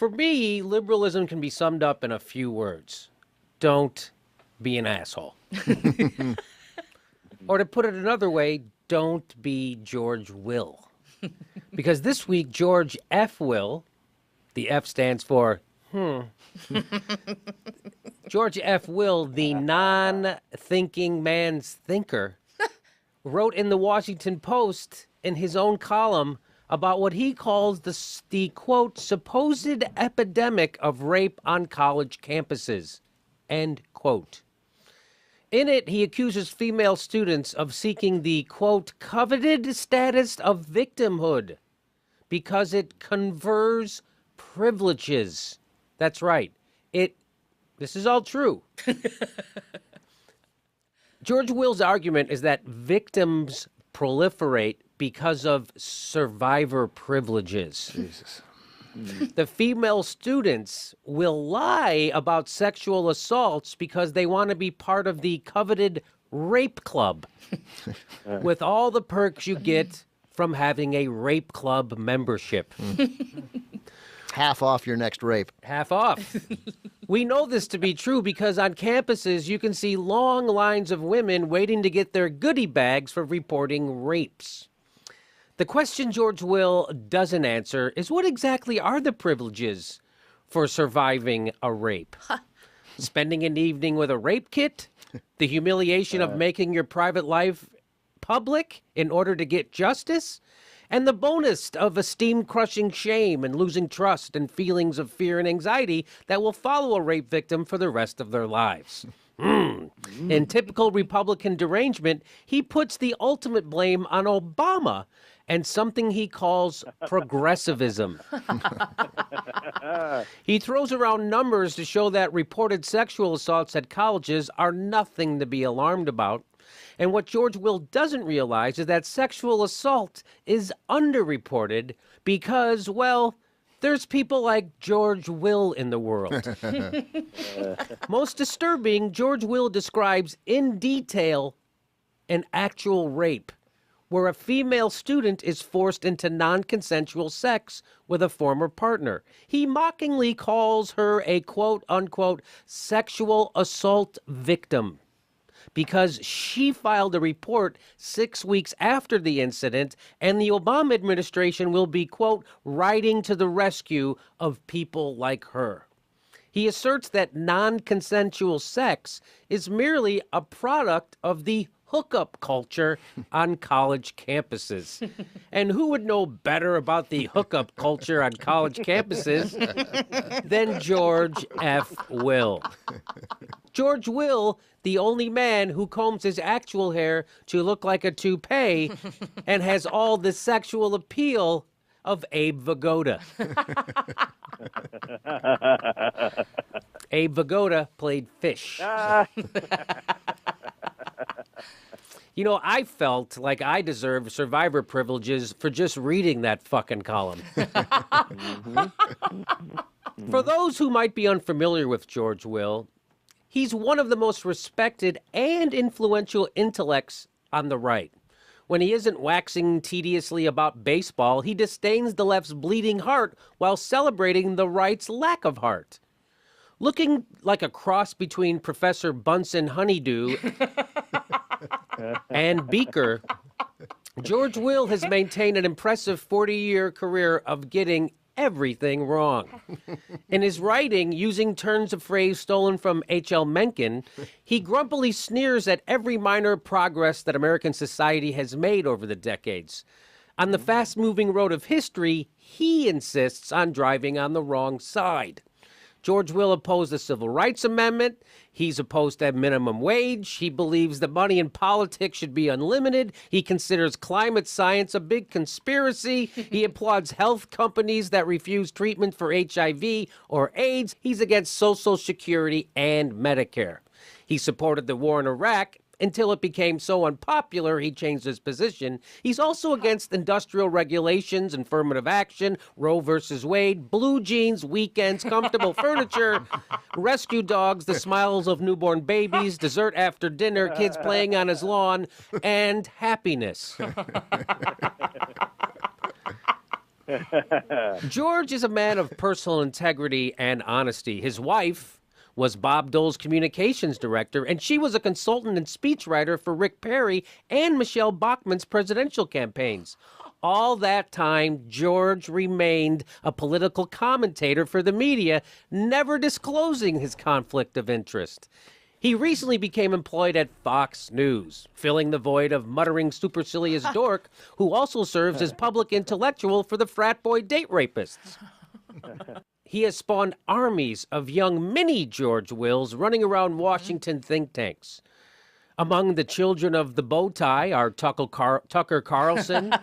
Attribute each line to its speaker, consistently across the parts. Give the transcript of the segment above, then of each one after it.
Speaker 1: For me, liberalism can be summed up in a few words. Don't be an asshole. Or to put it another way, don't be George Will. Because this week, George F. Will, the F stands for George F. Will, the non-thinking man's thinker, wrote in the Washington Post in his own column about what he calls the quote, supposed epidemic of rape on college campuses, end quote. In it, he accuses female students of seeking the, quote, coveted status of victimhood because it confers privileges. That's right. This is all true. George Will's argument is that victims proliferate because of survivor privileges.
Speaker 2: Jesus.
Speaker 1: The female students will lie about sexual assaults because they want to be part of the coveted rape club with all the perks you get from having a rape club membership.
Speaker 2: Half off your next rape.
Speaker 1: Half off. We know this to be true because on campuses you can see long lines of women waiting to get their goodie bags for reporting rapes. The question George Will doesn't answer is what exactly are the privileges for surviving a rape? Spending an evening with a rape kit? The humiliation of making your private life public in order to get justice? And the bonus of esteem-crushing shame and losing trust and feelings of fear and anxiety that will follow a rape victim for the rest of their lives. In typical Republican derangement, he puts the ultimate blame on Obama and something he calls progressivism. He throws around numbers to show that reported sexual assaults at colleges are nothing to be alarmed about. And what George Will doesn't realize is that sexual assault is underreported because, well, there's people like George Will in the world. Most disturbing, George Will describes in detail an actual rape where a female student is forced into non-consensual sex with a former partner. He mockingly calls her a quote-unquote sexual assault victim because she filed a report 6 weeks after the incident, and the Obama administration will be, quote, riding to the rescue of people like her. He asserts that non-consensual sex is merely a product of the hookup culture on college campuses. And who would know better about the hookup culture on college campuses than George F. Will? George Will, the only man who combs his actual hair to look like a toupee and has all the sexual appeal of Abe Vigoda. Abe Vigoda played Fish. You know, I felt like I deserved survivor privileges for just reading that fucking column. For those who might be unfamiliar with George Will, he's one of the most respected and influential intellects on the right. When he isn't waxing tediously about baseball, he disdains the left's bleeding heart while celebrating the right's lack of heart. Looking like a cross between Professor Bunsen Honeydew and Beaker, George Will has maintained an impressive 40-year career of getting everything wrong. In his writing, using turns of phrase stolen from H.L. Mencken, he grumpily sneers at every minor progress that American society has made over the decades. On the fast-moving road of history, he insists on driving on the wrong side. George Will opposed the Civil Rights Amendment. He's opposed to minimum wage. He believes that money in politics should be unlimited. He considers climate science a big conspiracy. He applauds health companies that refuse treatment for HIV or AIDS. He's against Social Security and Medicare. He supported the war in Iraq until it became so unpopular he changed his position. He's also against industrial regulations, affirmative action, Roe versus Wade, blue jeans, weekends, comfortable furniture, rescue dogs, the smiles of newborn babies, dessert after dinner, kids playing on his lawn, and happiness. George is a man of personal integrity and honesty. His wife was Bob Dole's communications director, and she was a consultant and speechwriter for Rick Perry and Michelle Bachmann's presidential campaigns. All that time, George remained a political commentator for the media, never disclosing his conflict of interest. He recently became employed at Fox News, filling the void of muttering supercilious dork who also serves as public intellectual for the frat boy date rapists. He has spawned armies of young mini George Wills running around Washington think tanks. Among the children of the bow tie are Tucker Carlson,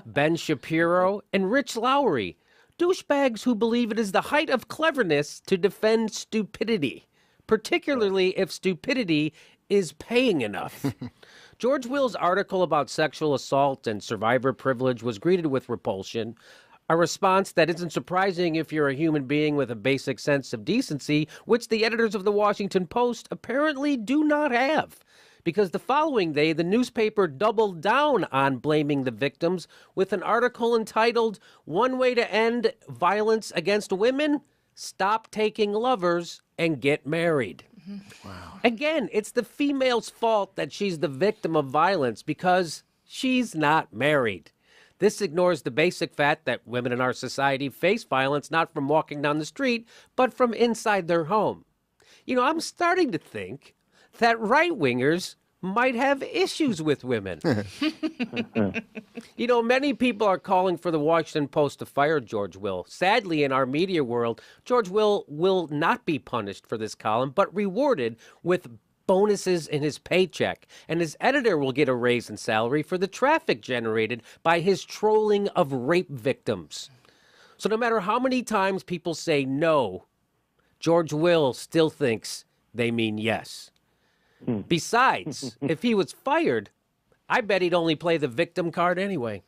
Speaker 1: Ben Shapiro, and Rich Lowry, douchebags who believe it is the height of cleverness to defend stupidity, particularly if stupidity is paying enough. George Will's article about sexual assault and survivor privilege was greeted with repulsion, a response that isn't surprising if you're a human being with a basic sense of decency, which the editors of the Washington Post apparently do not have. Because the following day, the newspaper doubled down on blaming the victims with an article entitled, "One Way to End Violence Against Women? Stop Taking Lovers and Get Married." Wow. Again, it's the female's fault that she's the victim of violence because she's not married. This ignores the basic fact that women in our society face violence not from walking down the street, but from inside their home. I'm starting to think that right-wingers might have issues with women. Many people are calling for the Washington Post to fire George Will. Sadly, in our media world, George will not be punished for this column, but rewarded with bonuses in his paycheck. And his editor will get a raise in salary for the traffic generated by his trolling of rape victims. So no matter how many times people say no, George Will still thinks they mean yes. Besides, if he was fired, I bet he'd only play the victim card anyway.